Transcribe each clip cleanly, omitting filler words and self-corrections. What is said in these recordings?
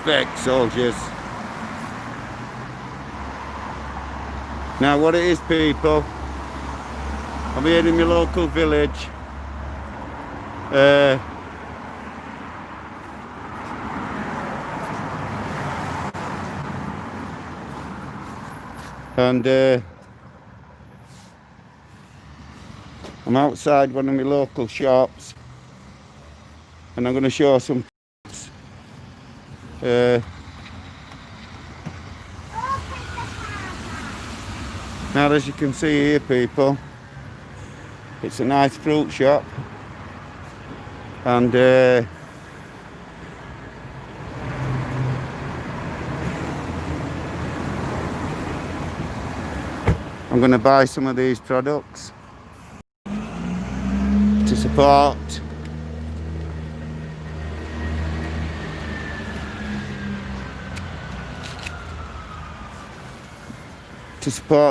respect, soldiers. Now what it is, people, I'm here in my local village. And I'm outside one of my local shops, and I'm going to show some now, as you can see here, people, it's a nice fruit shop, and I'm going to buy some of these products to support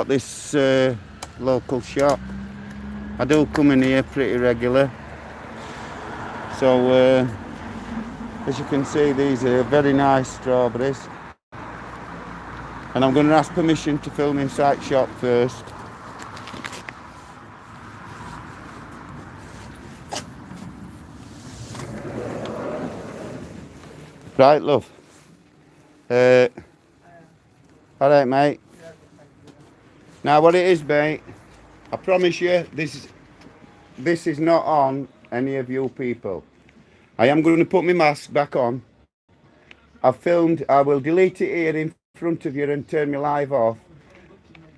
this local shop. I do come in here pretty regular, so as you can see, these are very nice strawberries, and I'm going to ask permission to film inside shop first. Right, love. All right, mate. Now, what it is, mate, I promise you, this is not on any of you people. I am going to put my mask back on. I've filmed. I will delete it here in front of you and turn my live off.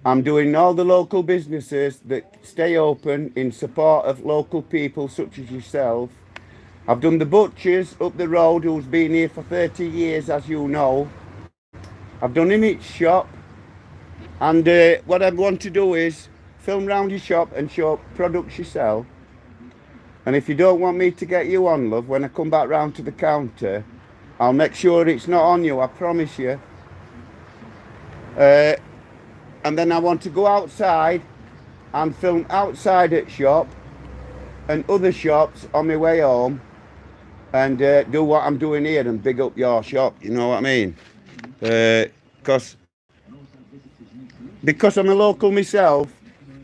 I'm doing all the local businesses that stay open in support of local people such as yourself. I've done the butchers up the road who's been here for 30 years, as you know. I've done Image shop. And what I want to do is film round your shop and show products you sell. And if you don't want me to get you on, love, when I come back round to the counter, I'll make sure it's not on you, I promise you. And then I want to go outside and film outside at shop and other shops on my way home, and do what I'm doing here and big up your shop, you know what I mean? Because I'm a local myself,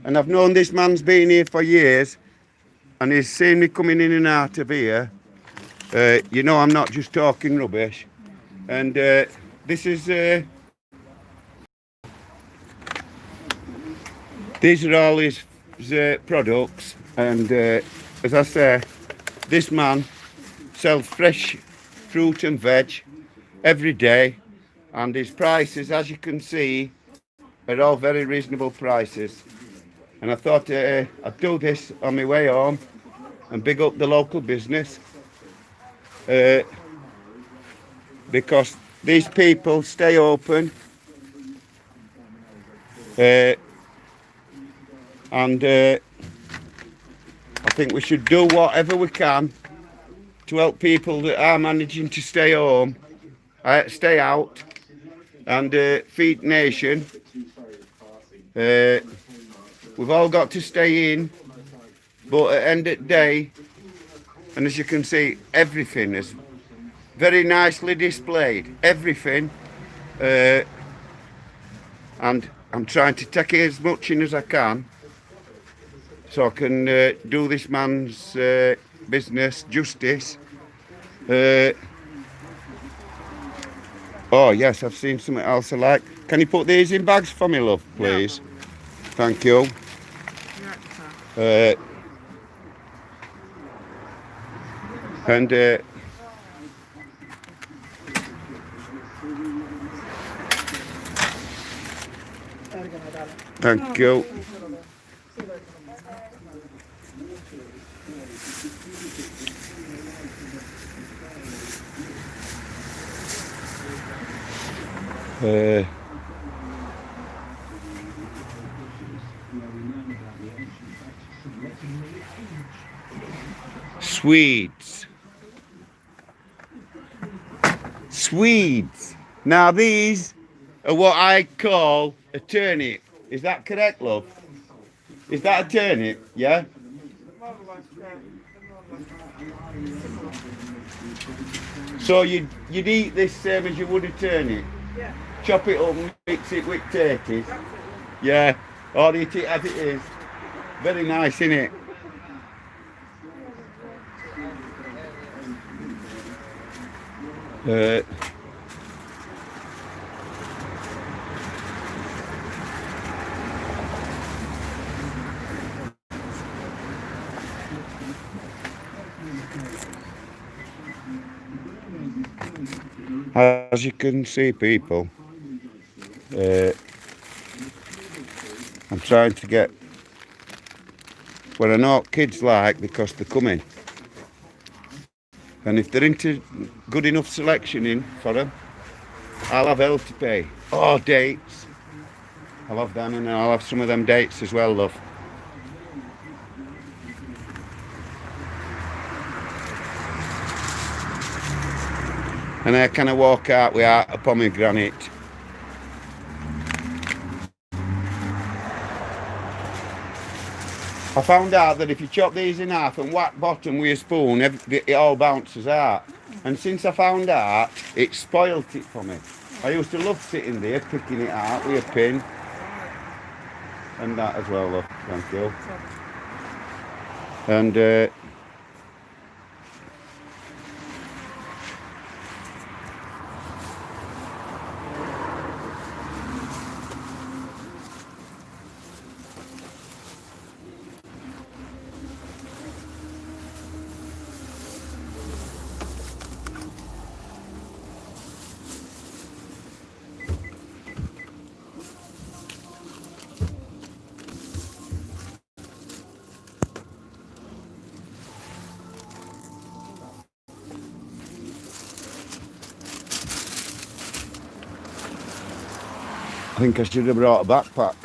and I've known this man's been here for years, and he's seen me coming in and out of here, you know I'm not just talking rubbish. And this is these are all his products, and as I say, this man sells fresh fruit and veg every day, and his prices, as you can see, are all very reasonable prices. And I thought I'd do this on my way home and big up the local business, because these people stay open, and I think we should do whatever we can to help people that are managing to stay home, stay out, and feed nation. We've all got to stay in, but at the end of the day, and as you can see, everything is very nicely displayed, everything, and I'm trying to take as much in as I can, so I can do this man's business justice. Oh yes, I've seen something else I like. Can you put these in bags for me, love, please? Yeah. Thank you. And thank you. Swedes. Now these are what I call a turnip. Is that correct, love? Is that a turnip? Yeah? So you'd eat this same as you would a turnip? Yeah. Chop it up and mix it with tatties? Yeah. Or eat it as it is? Very nice, isn't it? As you can see, people, I'm trying to get what I know what kids like because they're coming. And if they're into good enough selection in for them, I'll have hell to pay. Oh, dates. I'll have them and I'll have some of them dates as well, love. And I kind of walk out without a pomegranate. I found out that if you chop these in half and whack bottom with a spoon, it all bounces out. And since I found out, it spoilt it for me. I used to love sitting there, picking it out with a pin. And that as well, love. Thank you. And I think I should have brought a backpack.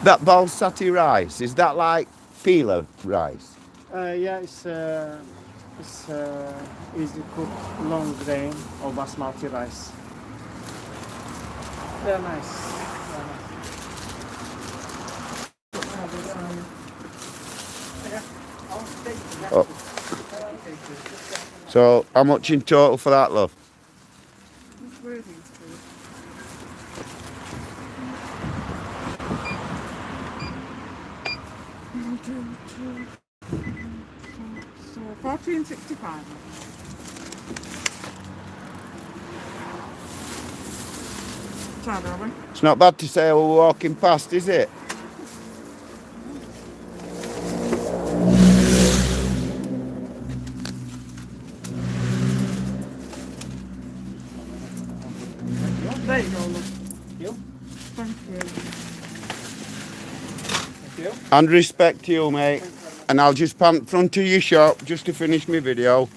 That balsati rice, is that like peeler rice? Yeah, it's easy cooked long grain or basmati rice. They're nice. Oh. So how much in total for that, love? So 14.65. Sorry, darling. It's not bad to say we're walking past, is it? There you go, look. Thank you. Thank you. And respect to you, mate. And I'll just pant front of your shop just to finish my video.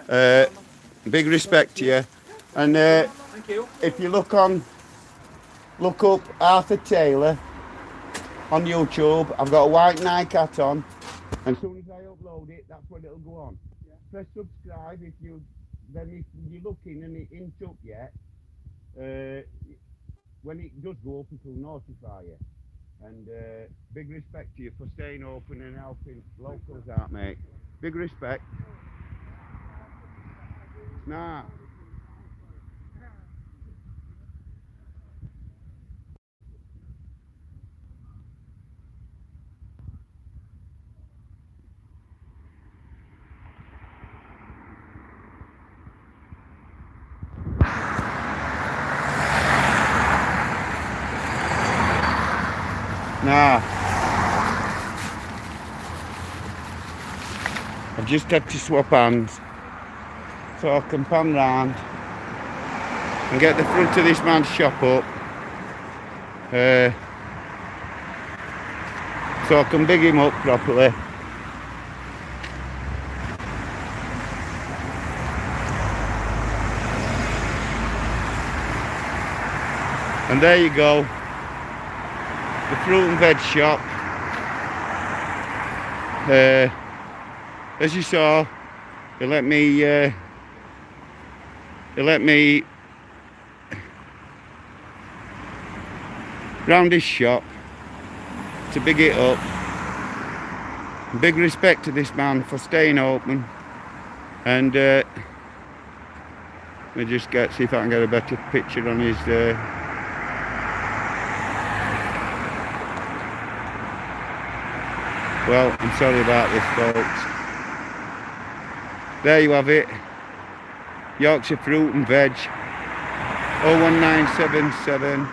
Big respect to you. And Thank you. if you look up Arthur Taylor on YouTube, I've got a white Nike hat on. And as soon as I upload it, that's when it'll go on. Yeah. Press subscribe if you're looking and it ain't up yet. When it does go up, it'll notify you. And big respect to you for staying open and helping locals out, mate. Big respect. Nah. Nah. I've just had to swap hands so I can pan round and get the front of this man's shop up so I can big him up properly. And there you go, the fruit and veg shop. As you saw, they let me round his shop to big it up. Big respect to this man for staying open. And let me just see if I can get a better picture on his well, I'm sorry about this, folks. There you have it. Yorkshire Fruit and Veg. 01977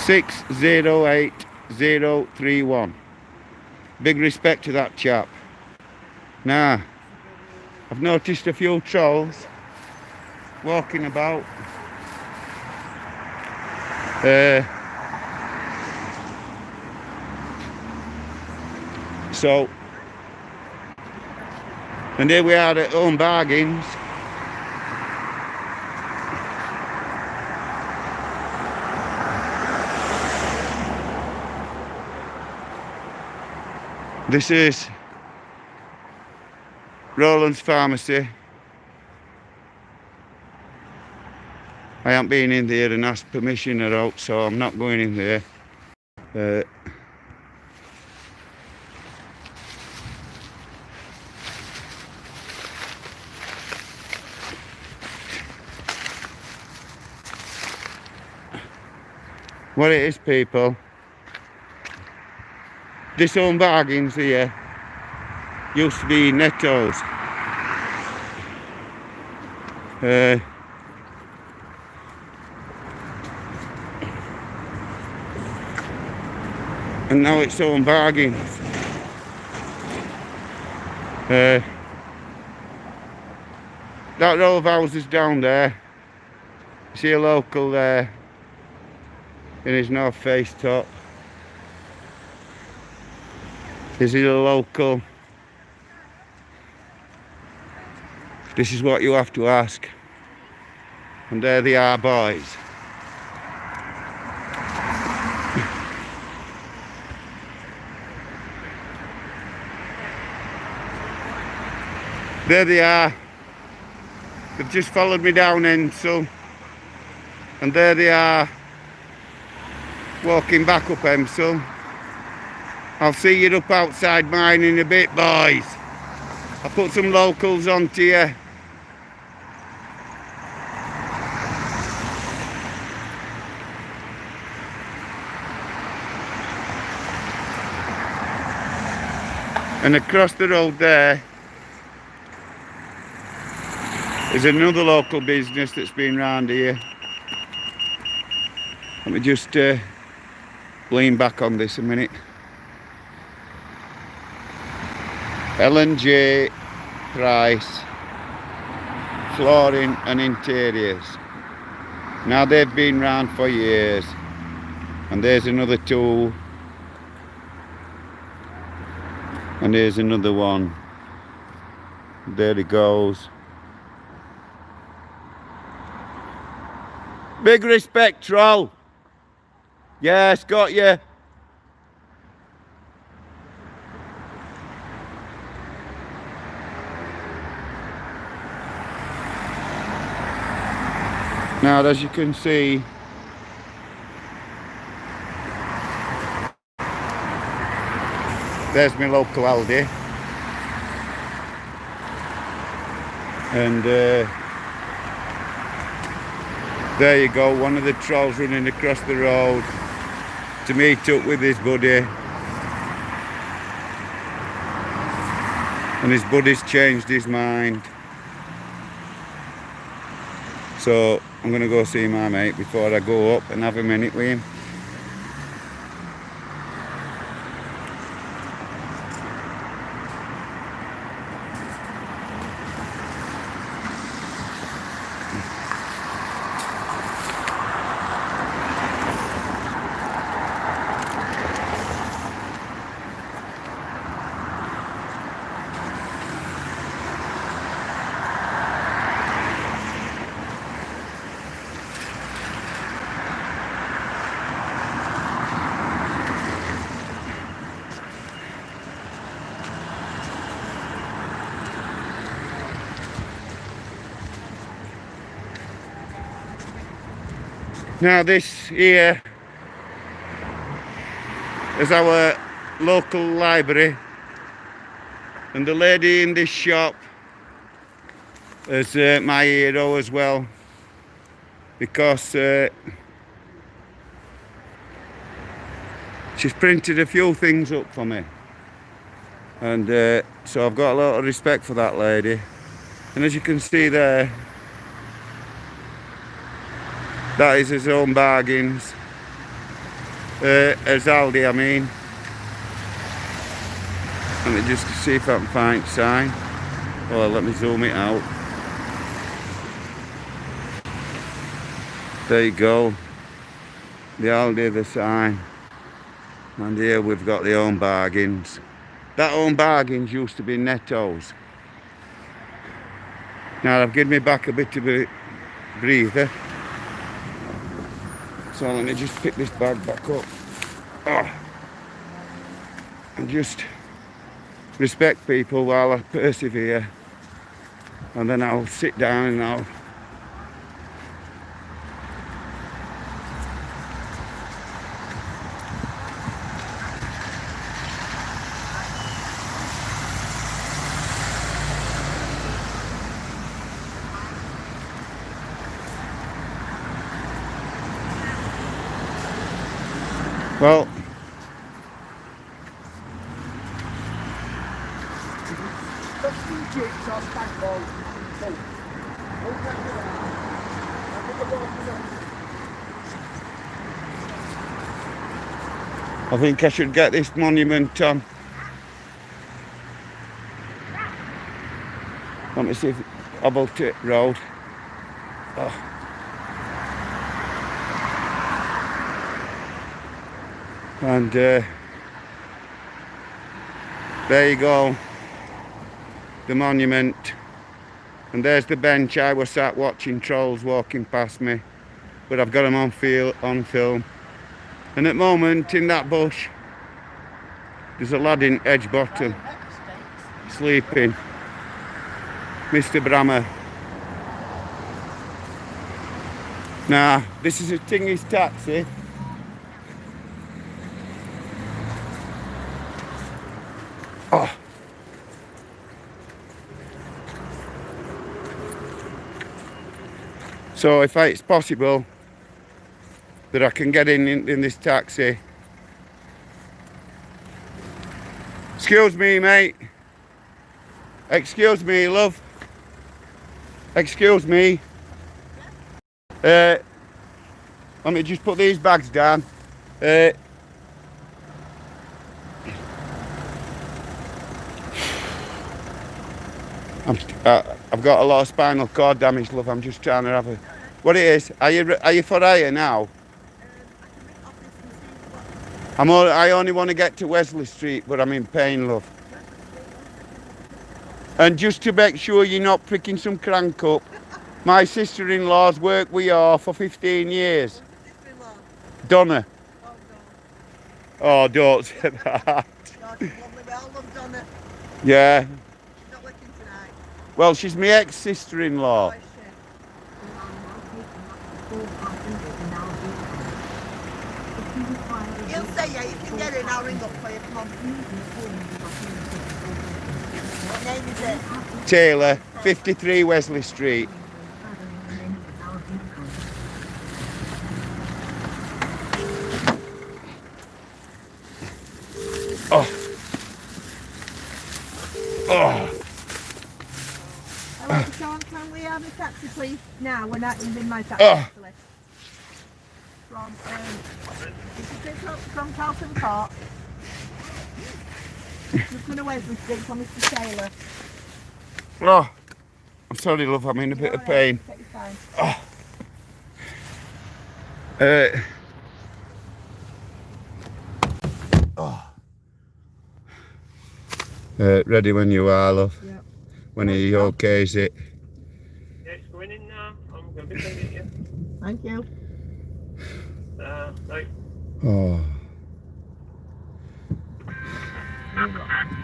608031. Big respect to that chap. Now, I've noticed a few trolls walking about. So, and here we are at Home Bargains. This is Roland's Pharmacy. I haven't been in there and asked permission or out, so I'm not going in there. What it is, people, this Home Bargains here used to be Netto's. And now it's Home Bargains. That row of houses down there, you see a local there in his North Face top. Is he a local? This is what you have to ask. And there they are, boys. There they are. They've just followed me down Ensel. And there they are, walking back up Ensel. I'll see you up outside mine in a bit, boys. I'll put some locals onto you. And across the road there is another local business that's been round here. Let me just lean back on this a minute. L&J Price Flooring and Interiors. Now they've been round for years. And there's another two. And here's another one. There he goes. Big respect, troll. Yes, got you. Now, as you can see, there's my local Aldi. And there you go, one of the trolls running across the road to meet up with his buddy. And his buddy's changed his mind. So I'm going to go see my mate before I go up and have a minute with him. Now this here is our local library, and the lady in this shop is my hero as well, because she's printed a few things up for me, and so I've got a lot of respect for that lady. And as you can see there, that is his own bargains, as Aldi, I mean. Let me just see if I can find sign. Well, let me zoom it out. There you go. The Aldi, the sign. And here we've got the Home Bargains. That Home Bargains used to be Netto's. Now I've given me back a bit of a breather. So let me just pick this bag back up. Oh. And just respect people while I persevere. And then I'll sit down and I'll well, I think I should get this monument on. Let me see if Hobbletick Road. Oh. And there you go, the monument. And there's the bench I was sat watching trolls walking past me, but I've got them on film. And at the moment, in that bush, there's a lad in Edgebottom sleeping, Mr. Brammer. Now, this is a Tingis taxi. Oh. So if it's possible that I can get in this taxi. Excuse me, mate. Excuse me, love. Excuse me. Let me just put these bags down. I've got a lot of spinal cord damage, love. I'm just trying to have a... What it is? Are you for hire now? I only want to get to Wesley Street, but I'm in pain, love. And just to make sure you're not pricking some crank up, my sister-in-law's worked with you for 15 years. Donna. Oh, don't say that. Yeah. Well, she's my ex-sister-in-law. He'll say yeah, you can get it, I'll ring up for you, come on. What name is it? Taylor, 53 Wesley Street. Oh. Oh. Hello, Sean, can we have a taxi please? Now, we're not in my taxi actually. From Carlton Park. Just going to Wesley Street for Mr. Taylor. Oh. I'm sorry, love, I'm in a bit of pain. Take your time. Ready when you are, love. Yeah. When he okays it. Yeah, it's going in now. I'm going to be taking it. Thank you. Right. Oh.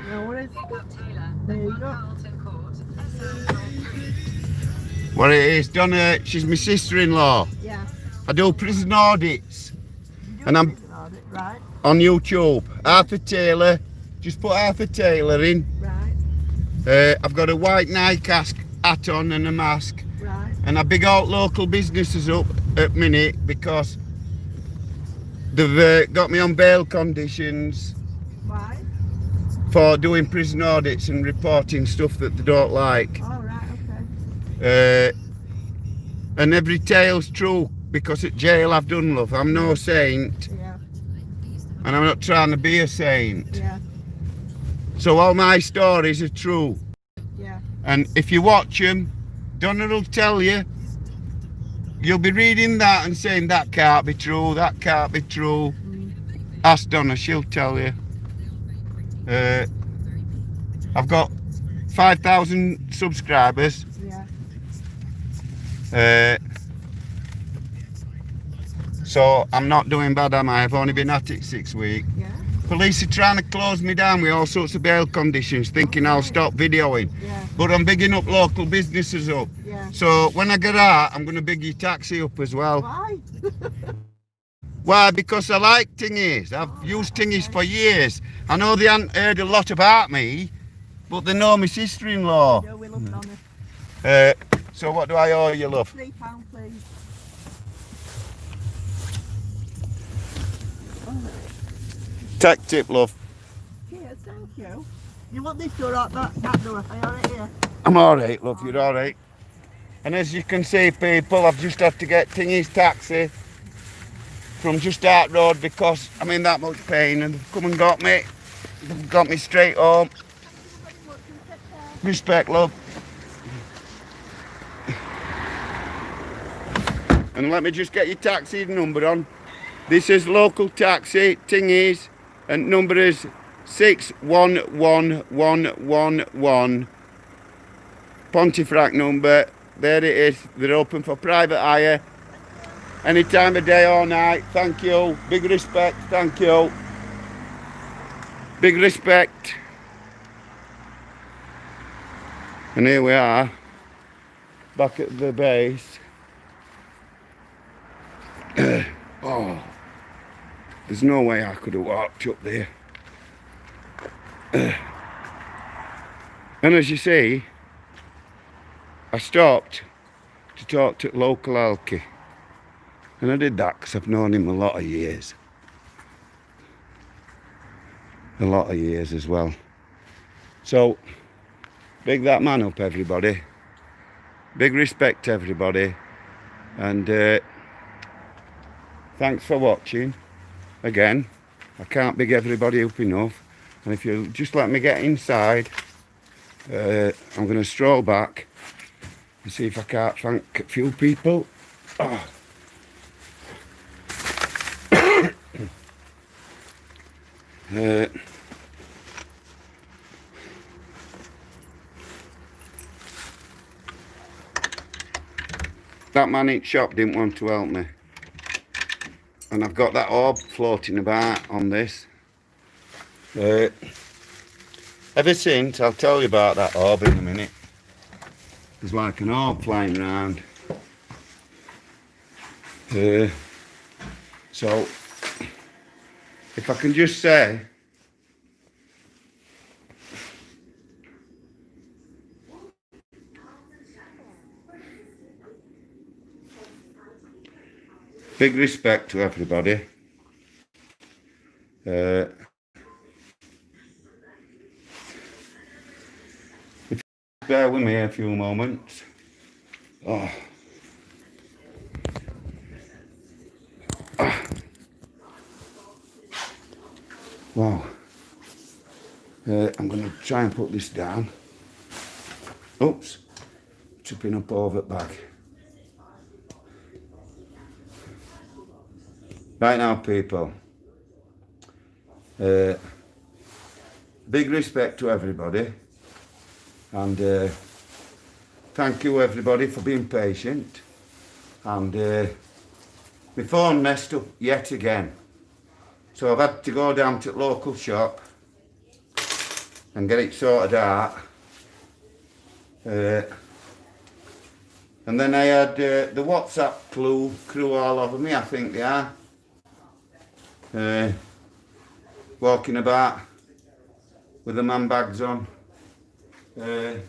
No worries. There you go. What it is, Donna, she's my sister-in-law. Yeah. I do prison audits. You do And I'm- prison audit, right? On YouTube. Arthur Taylor. Just put Arthur Taylor in. Right, I've got a white Nike hat on and a mask. right. And I big out local businesses up at minute because they've got me on bail conditions Why? for doing prison audits and reporting stuff that they don't like. All right, okay. And every tale's true because at jail I've done, love. I'm no saint Yeah, and I'm not trying to be a saint. yeah, So all my stories are true. yeah. And if you watch them, Donna will tell you. You'll be reading that and saying that can't be true, that can't be true. Ask Donna, she'll tell you. I've got 5,000 subscribers. Yeah. So I'm not doing bad, am I? I've only been at it 6 weeks. Yeah. Police are trying to close me down with all sorts of bail conditions, thinking I'll stop videoing. Yeah. But I'm bigging up local businesses up. Yeah. So when I get out, I'm going to big your taxi up as well. Why? Why? Because I like thingies. I've used thingies for years. I know they haven't heard a lot about me, but they know my sister-in-law. No, we love Donna. So what do I owe you, love? £3, please. Tech tip, love. Cheers, thank you. You want this door or that door? Are you alright here? I'm alright, love. You're alright. And as you can see, people, I've just had to get Tingy's taxi from just out road because I'm in that much pain, and they've come and got me. They've got me straight home. Respect, love. And let me just get your taxi number on. This is local taxi, Tingy's, and number is 611111. Pontefract number. There it is. They're open for private hire any time of day or night. Thank you. Big respect. Thank you. Big respect. And here we are, back at the base. Oh, there's no way I could have walked up there. And as you see, I stopped to talk to local Alki. And I did that because I've known him a lot of years. A lot of years as well. So, big that man up, everybody. Big respect to everybody. And thanks for watching. Again, I can't big everybody up enough. And if you'll just let me get inside, I'm going to stroll back and see if I can't thank a few people. Oh. That man in shop didn't want to help me. And I've got that orb floating about on this. Ever since, I'll tell you about that orb in a minute. There's like an orb flying around. So, if I can just say, big respect to everybody. If you bear with me a few moments. Oh. Wow. I'm going to try and put this down. Oops. Tripping up over it back. Right now, people. Big respect to everybody. And thank you, everybody, for being patient. And my phone messed up yet again. So I've had to go down to the local shop and get it sorted out. And And then I had the WhatsApp crew all over me, I think they are. Walking about with the man bags on. I'm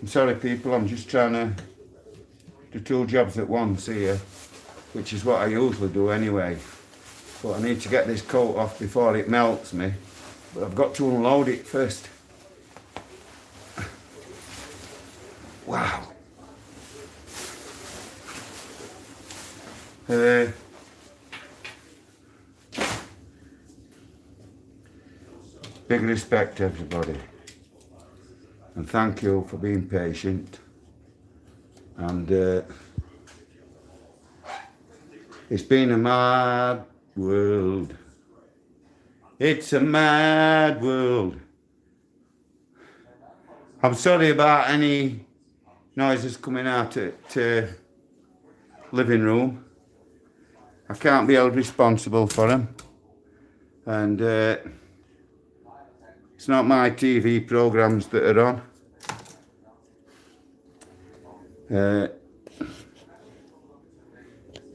sorry people, I'm just trying to do 2 jobs at once here, which is what I usually do anyway. But I need to get this coat off before it melts me. But I've got to unload it first. Wow. Big respect everybody. And thank you for being patient. And it's been a mad world. It's a mad world. I'm sorry about any noises coming out at living room. I can't be held responsible for them. And it's not my TV programs that are on.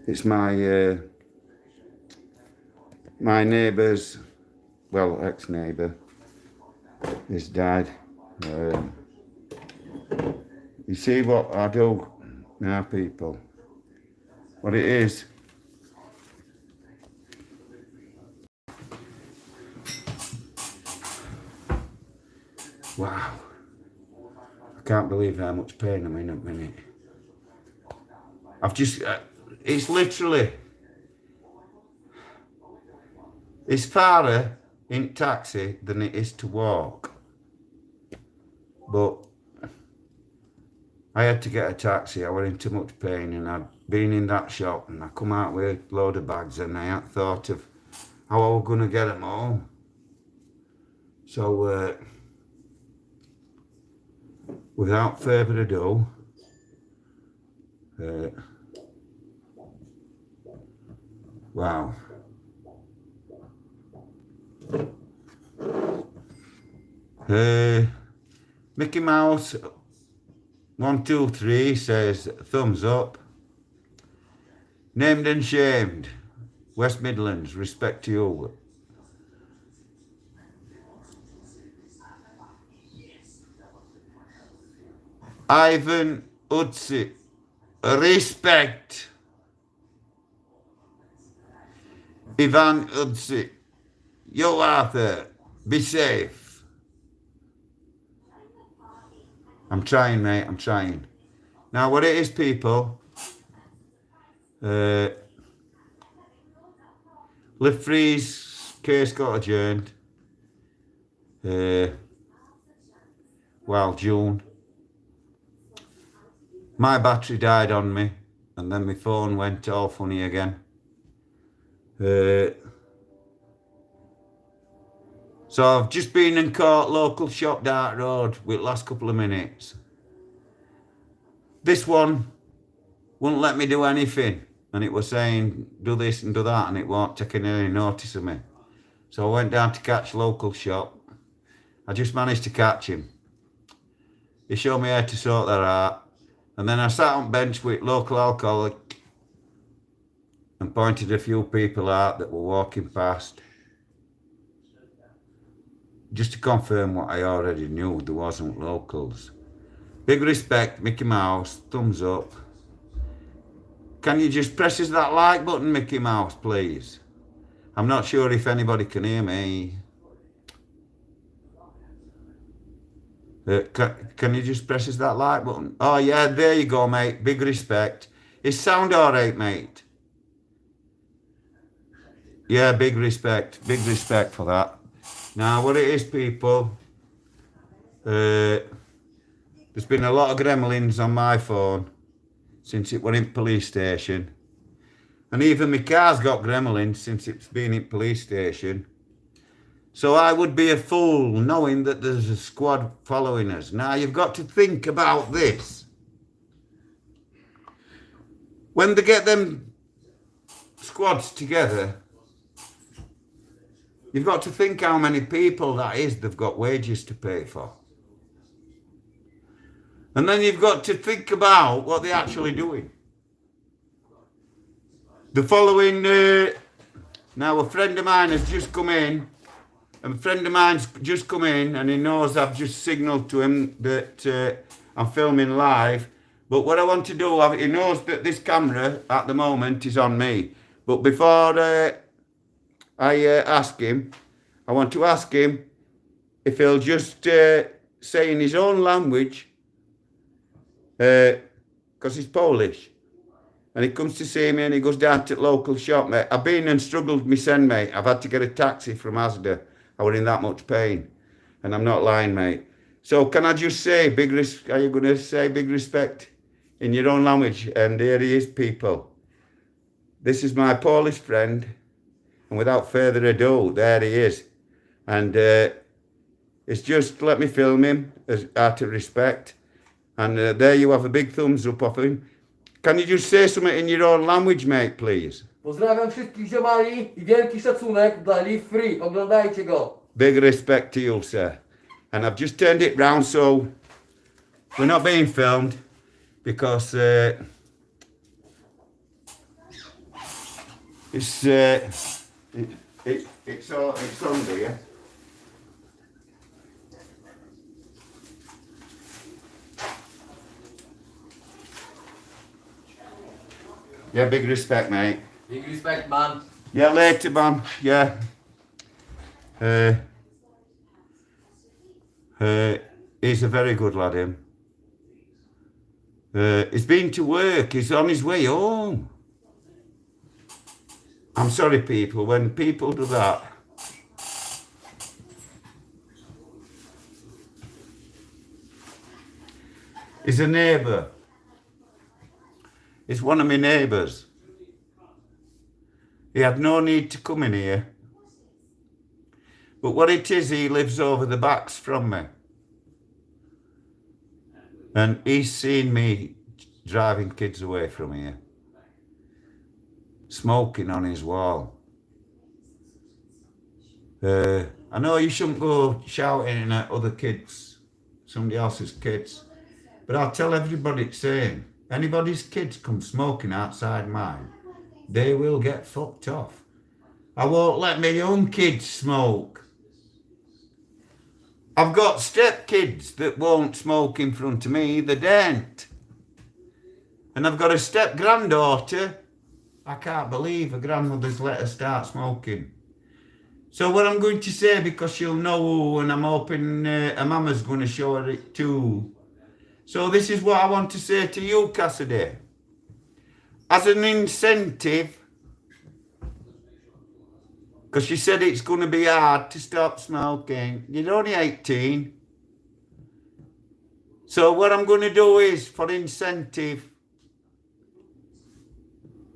It's my my neighbour's, well, ex-neighbour, has died. You see what I do now, people? What it is. Wow. I can't believe how much pain I'm in at the minute. I've just, it's literally, it's farther in taxi than it is to walk. But I had to get a taxi, I was in too much pain, and I'd been in that shop and I come out with a load of bags and I hadn't thought of how I was going to get them home. So, without further ado, wow. Mickey Mouse 123 says thumbs up. Named and shamed. West Midlands, respect to you. Ivan Utsi, respect. Ivan Utsi, yo Arthur, be safe. I'm trying, mate, I'm trying. Now, what it is, people, Live Free's case got adjourned. Well, June. My battery died on me, and then my phone went all funny again. So I've just been in court, local shop, Dark Road, with the last couple of minutes. This one wouldn't let me do anything, and it was saying, do this and do that, and it weren't taking any notice of me. So I went down to catch local shop. I just managed to catch him. He showed me how to sort that out. And then I sat on bench with local alcoholic and pointed a few people out that were walking past. Just to confirm what I already knew, there wasn't locals. Big respect, Mickey Mouse, thumbs up. Can you just press that like button, Mickey Mouse, please? I'm not sure if anybody can hear me. Can you just press that like button? Oh yeah, there you go, mate. Big respect. Is sound alright, mate? Yeah, big respect for that. Now, what it is, people, there's been a lot of gremlins on my phone since it went in police station. And even my car's got gremlins since it's been in police station. So I would be a fool knowing that there's a squad following us. Now, you've got to think about this. When they get them squads together, you've got to think how many people that is they've got wages to pay for. And then you've got to think about what they're actually doing. The following, now a friend of mine has just come in, and a friend of mine's just come in, and he knows I've just signalled to him that I'm filming live. But what I want to do, he knows that this camera at the moment is on me. But before I ask him, I want to ask him if he'll just say in his own language, because he's Polish, and he comes to see me and he goes down to the local shop, mate. I've been and struggled me send, mate. I've had to get a taxi from Asda. I was in that much pain, and I'm not lying, mate. So can I just say, are you going to say big respect in your own language? And here he is, people. This is my Polish friend, and without further ado, there he is. And it's just let me film him out of respect. And there you have a big thumbs up off him. Can you just say something in your own language, mate, please? Pozdrawiam wszystkich ziomali i wielki szacunek dla Live Free. Oglądajcie go. Big respect to you, sir. And I've just turned it round so we're not being filmed because it's on there. Yeah, big respect, mate. Big respect, man. Yeah, later, man. Yeah. He's a very good lad, him. He's been to work. He's on his way home. I'm sorry, people. When people do that, he's a neighbour. He's one of my neighbours. He had no need to come in here. But what it is, he lives over the backs from me. And he's seen me driving kids away from here. Smoking on his wall. I know you shouldn't go shouting at other kids, somebody else's kids. But I'll tell everybody the same. Anybody's kids come smoking outside mine, they will get fucked off. I won't let my own kids smoke. I've got stepkids that won't smoke in front of me, they daren't. And I've got a step granddaughter. I can't believe a grandmother's let her start smoking. So what I'm going to say, because she'll know, and I'm hoping her mama's going to show her it too. So this is what I want to say to you, Cassidy. As an incentive, because she said it's going to be hard to stop smoking. You're only 18. So what I'm going to do is, for incentive,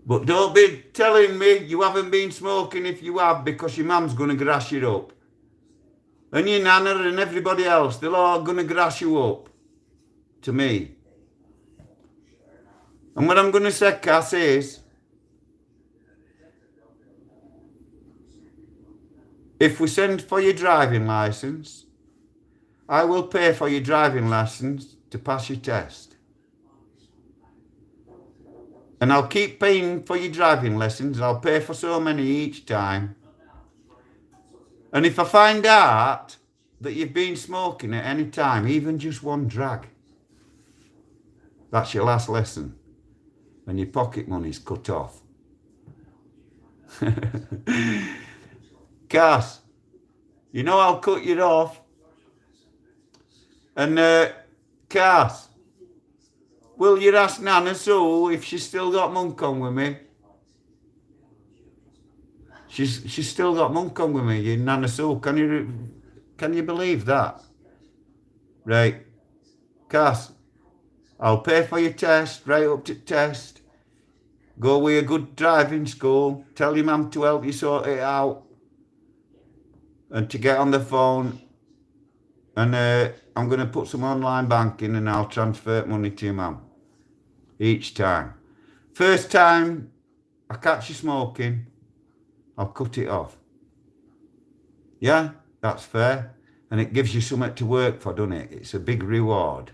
but don't be telling me you haven't been smoking if you have, because your mum's going to grass you up. And your nana and everybody else, they're all going to grass you up. To me. And what I'm going to say, Cass, is if we send for your driving licence, I will pay for your driving licence to pass your test. And I'll keep paying for your driving lessons. I'll pay for so many each time. And if I find out that you've been smoking at any time, even just one drag, that's your last lesson. And your pocket money's cut off. Cass, you know I'll cut you off. And Cass, will you ask Nana Sue if she's still got Monk on with me? She's still got Monk on with me, you Nana Sue. Can you believe that? Right. Cass, I'll pay for your test, right up to test. Go with a good driving school. Tell your mum to help you sort it out. And to get on the phone. And I'm going to put some online banking and I'll transfer money to your mum. Each time. First time I catch you smoking, I'll cut it off. Yeah, that's fair. And it gives you something to work for, doesn't it? It's a big reward.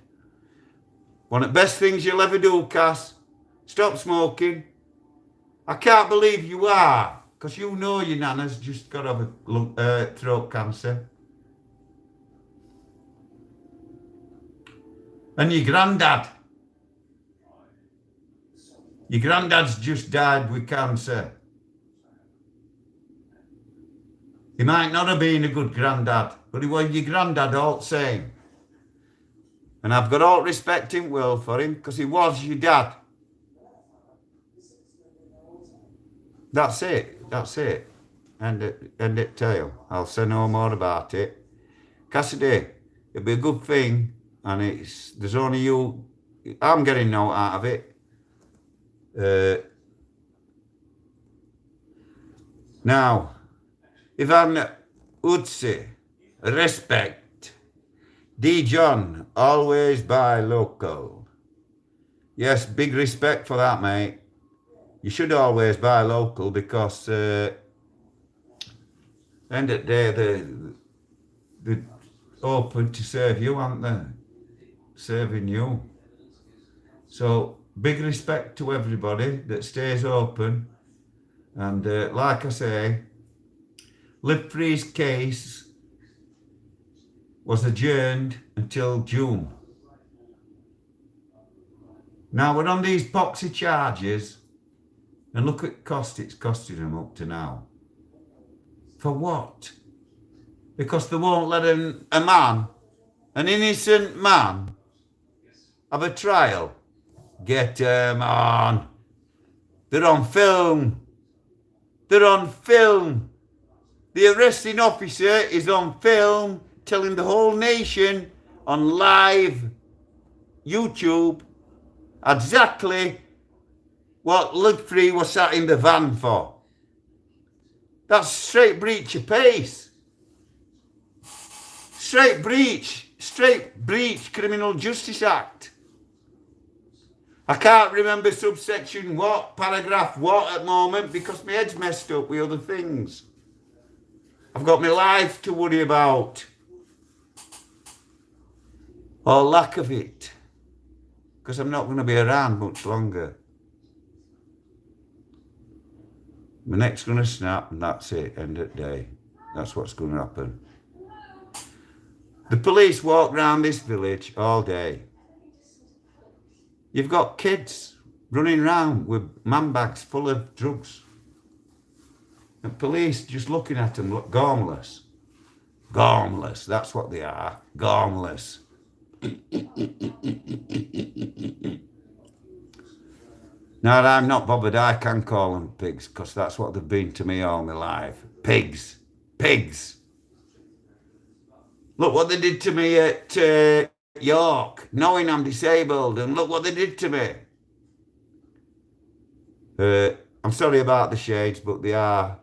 One of the best things you'll ever do, Cass. Stop smoking. I can't believe you are, because you know your nana's just got to have throat cancer. And your granddad. Your granddad's just died with cancer. He might not have been a good granddad, but he was your granddad all the same. And I've got all respect in the world for him, because he was your dad. That's it. That's it. End it tale. I'll say no more about it. Cassidy, it'd be a good thing, and there's only you. I'm getting no out of it. Now, Ivan Utsi, respect. D. John, always buy local. Yes, big respect for that, mate. You should always buy local, because end of the day, they're open to serve you, aren't they? Serving you. So big respect to everybody that stays open. And like I say, Live Free's case was adjourned until June. Now we're on these poxy charges, and look at cost it's costing them up to now. For what? Because they won't let a man, an innocent man, have a trial. Get them on. They're on film. They're on film. The arresting officer is on film telling the whole nation on live YouTube exactly what Live Free was sat in the van for. That's straight breach of pace. Straight breach Criminal Justice Act. I can't remember subsection what, paragraph what at the moment, because my head's messed up with other things. I've got my life to worry about. Or lack of it. Because I'm not going to be around much longer. My neck's going to snap, and that's it, end of the day. That's what's going to happen. The police walk around this village all day. You've got kids running around with man bags full of drugs. And police just looking at them, look gormless. Gormless, that's what they are. Gormless. Now, I'm not bothered. I can call them pigs, because that's what they've been to me all my life. Pigs. Pigs. Look what they did to me at York, knowing I'm disabled, and look what they did to me. I'm sorry about the shades, but they are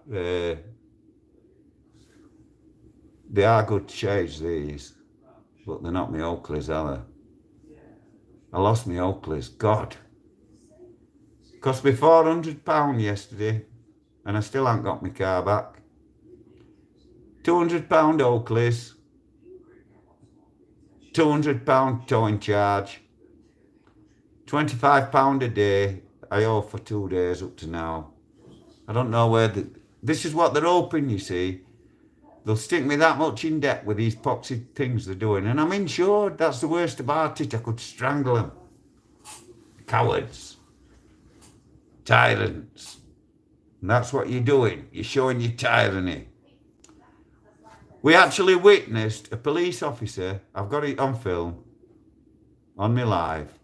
good shades, these. But they're not my Oakleys, are they? I lost my Oakleys. God. Cost me £400 yesterday, and I still ain't got my car back. £200 Oakleys. £200 towing charge. £25 a day. I owe for 2 days up to now. I don't know where this is what they're hoping, you see. They'll stick me that much in debt with these poxy things they're doing. And I'm insured. That's the worst about it. I could strangle them. Cowards. Tyrants. And that's what you're doing. You're showing your tyranny. We actually witnessed a police officer, I've got it on film, on my live,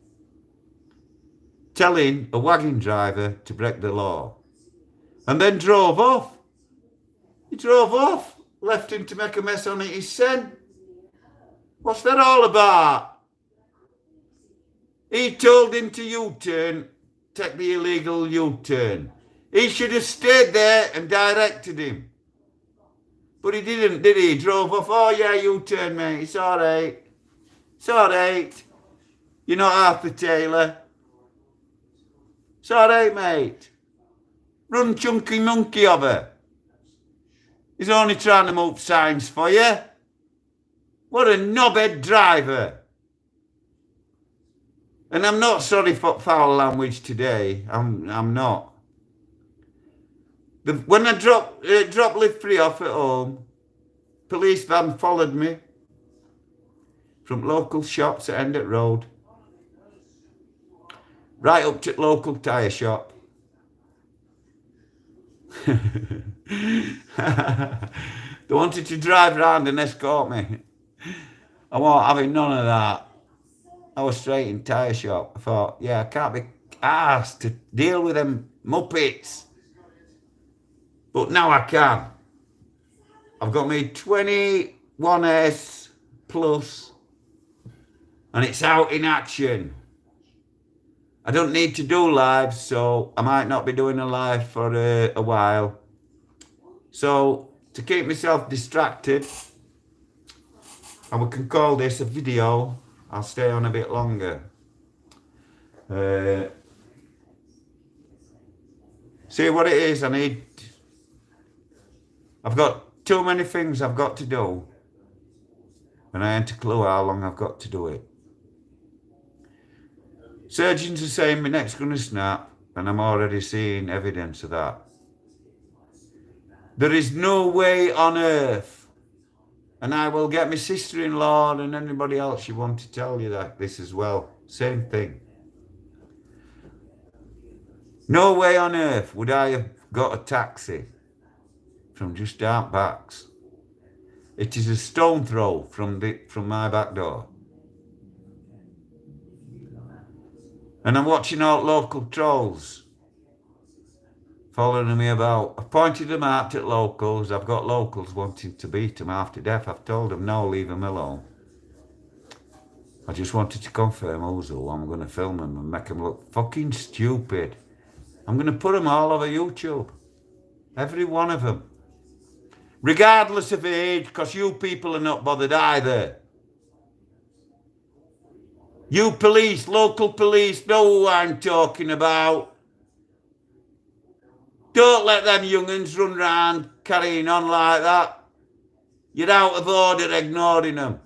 telling a wagon driver to break the law. And then drove off. He drove off, left him to make a mess on it his son. What's that all about? He told him to U-turn, take the illegal U-turn. He should have stayed there and directed him. But he didn't, did he? He drove off. Oh yeah, U-turn, mate. It's all right. It's all right. You're not Arthur Taylor. It's all right, mate. Run chunky monkey over. He's only trying to move signs for you. What a knobhead driver. And I'm not sorry for foul language today. I'm not. When I dropped lift 3 off at home, police van followed me from local shops at Endett Road, right up to local tyre shop. They wanted to drive round and escort me. I wasn't having none of that. I was straight in tyre shop. I thought, yeah, I can't be asked to deal with them muppets. But now I can. I've got my 21S Plus and it's out in action. I don't need to do lives, so I might not be doing a live for a while. So to keep myself distracted, and we can call this a video, I'll stay on a bit longer. See what it is, I've got too many things I've got to do, and I ain't a clue how long I've got to do it. Surgeons are saying my neck's going to snap, and I'm already seeing evidence of that. There is no way on earth, and I will get my sister-in-law and anybody else you want to tell you that this as well. Same thing. No way on earth would I have got a taxi from just out backs. It is a stone throw from my back door. And I'm watching all local trolls following me about. I've pointed them out at locals. I've got locals wanting to beat them half to death. I've told them, no, leave them alone. I just wanted to confirm who's who. I'm going to film them and make them look fucking stupid. I'm going to put them all over YouTube. Every one of them. Regardless of age, because you people are not bothered either. You police, local police, know who I'm talking about. Don't let them young'uns run round carrying on like that. You're out of order ignoring them.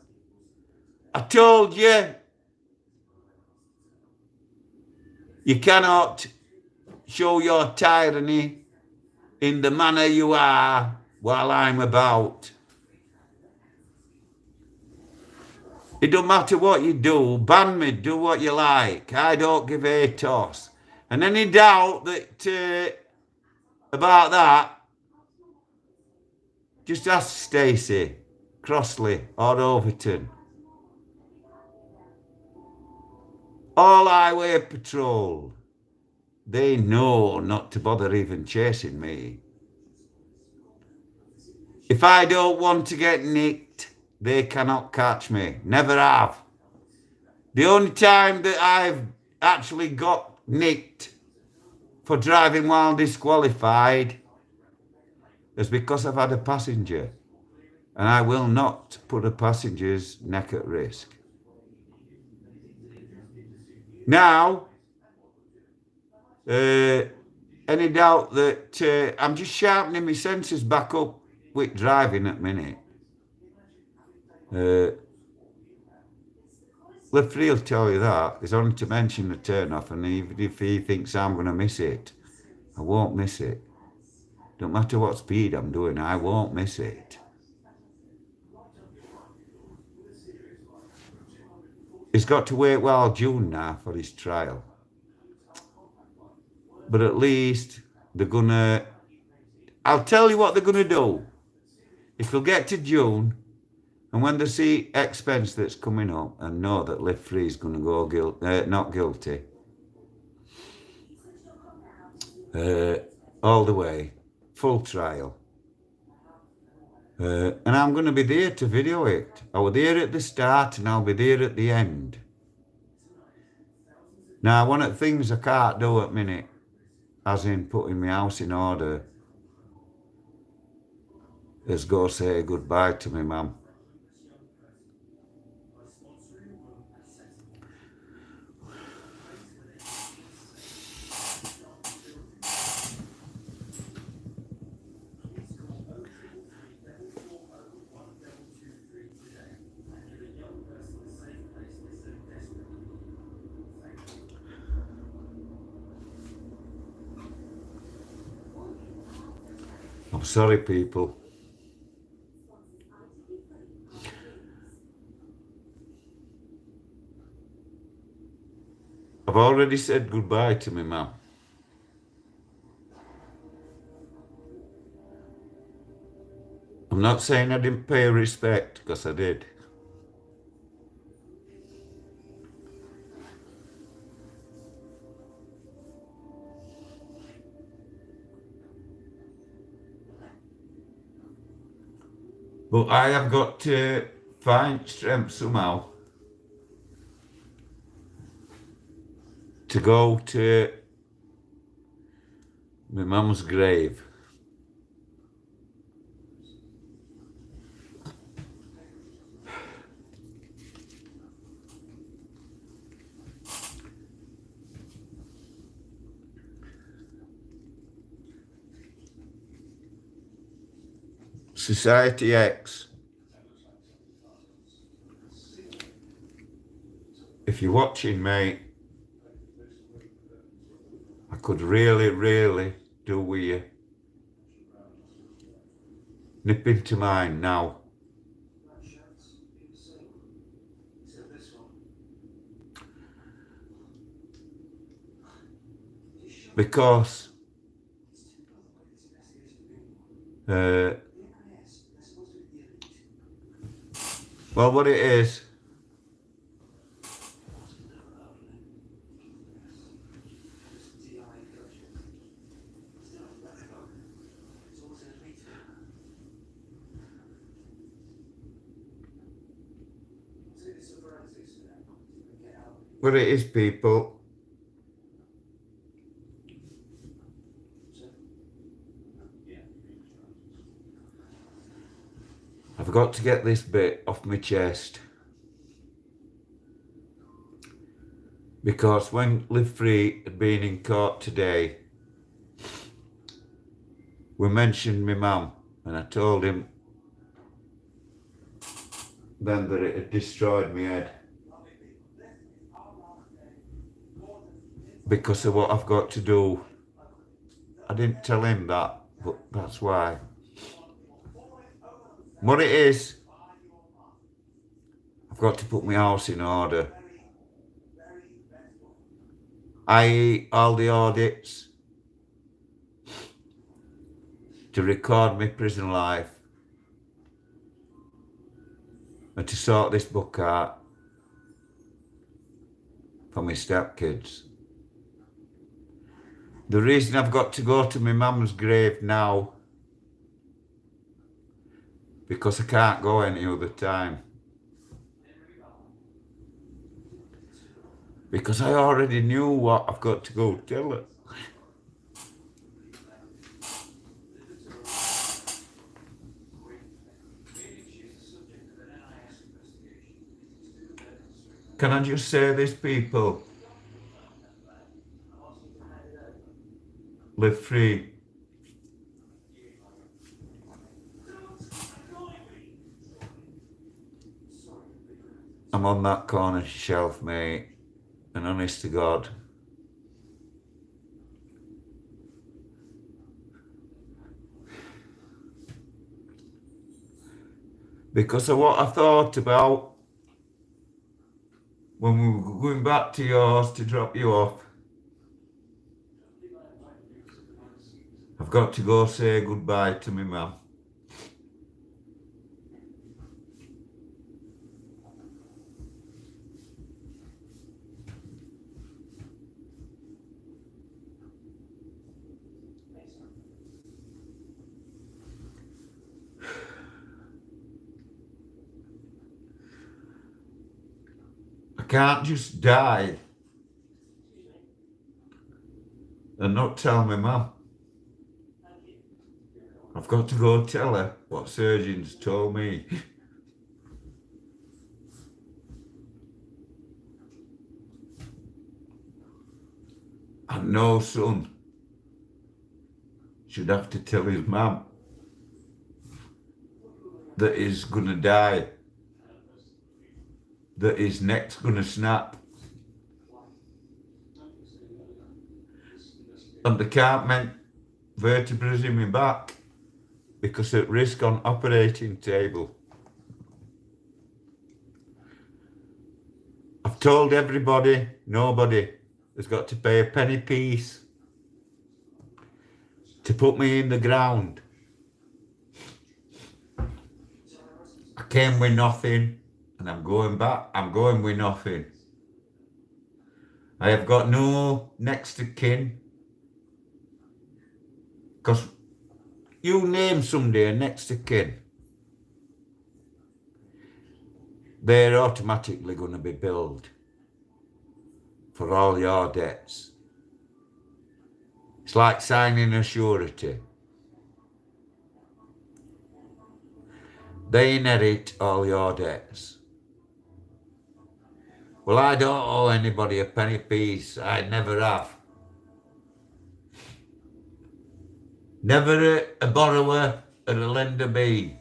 I told you. You cannot show your tyranny in the manner you are while I'm about. It don't matter what you do, ban me, do what you like. I don't give a toss. And any doubt that about that, just ask Stacey, Crossley or Overton. All Highway Patrol, they know not to bother even chasing me. If I don't want to get nicked, they cannot catch me. Never have. The only time that I've actually got nicked for driving while disqualified is because I've had a passenger. And I will not put a passenger's neck at risk. Now, any doubt that I'm just sharpening my senses back up with driving at minute. Lefrey will tell you that. It's only to mention the turn off, and even if he thinks I'm going to miss it, I won't miss it. Don't matter what speed I'm doing, I won't miss it. He's got to wait well June now for his trial. But at least they're gonna... I'll tell you what they're gonna do. If we'll get to June, and when they see expense that's coming up and know that Lift 3 is going to go not guilty, all the way, full trial. And I'm going to be there to video it. I was there at the start and I'll be there at the end. Now, one of the things I can't do at minute, as in putting my house in order, is go say goodbye to my mum. I'm sorry, people. I've already said goodbye to my mum. I'm not saying I didn't pay her respect, because I did. But I have got to find strength somehow to go to my mum's grave. Society X. If you're watching, mate, I could really do with you. Nip into mine now. Because well, what it is, people, I've got to get this bit off my chest. Because when Live Free had been in court today, we mentioned my mum, and I told him then that it had destroyed my head. Because of what I've got to do. I didn't tell him that, but that's why. What it is, I've got to put my house in order. I.e. all the audits to record my prison life and to sort this book out for my stepkids. The reason I've got to go to my mum's grave now, because I can't go any other time. Because I already knew what I've got to go tell her. Can I just say this, people? Live free. I'm on that corner shelf, mate, and honest to God, because of what I thought about when we were going back to yours to drop you off. I've got to go say goodbye to my mum. I can't just die and not tell my mum. I've got to go tell her what surgeons told me. And no son should have to tell his mum that he's gonna die, that his neck's gonna snap, and they can't mend vertebrae in my back. because at risk on operating table. I've told everybody, nobody has got to pay a penny piece to put me in the ground. I came with nothing and I'm going back. I'm going with nothing. I have got no next of kin. Because you name somebody a next of kin, they're automatically going to be billed for all your debts. It's like signing a surety. They inherit all your debts. Well, I don't owe anybody a penny piece. I never have. Never a borrower or a lender been.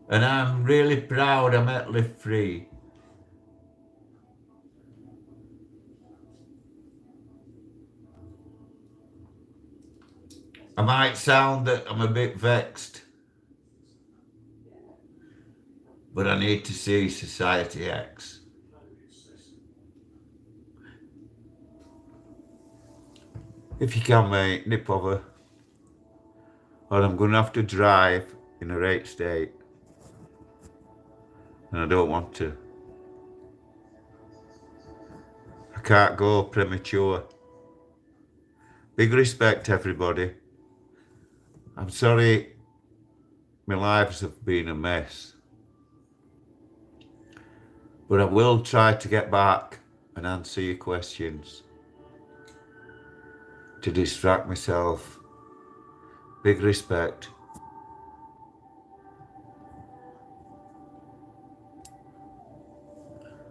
And I'm really proud I'm at Live Free. I might sound that I'm a bit vexed, but I need to see Society X. If you can, mate, nip over. Or I'm going to have to drive in a rate state. And I don't want to. I can't go premature. Big respect, everybody. I'm sorry my lives have been a mess. But I will try to get back and answer your questions. To distract myself. Big respect.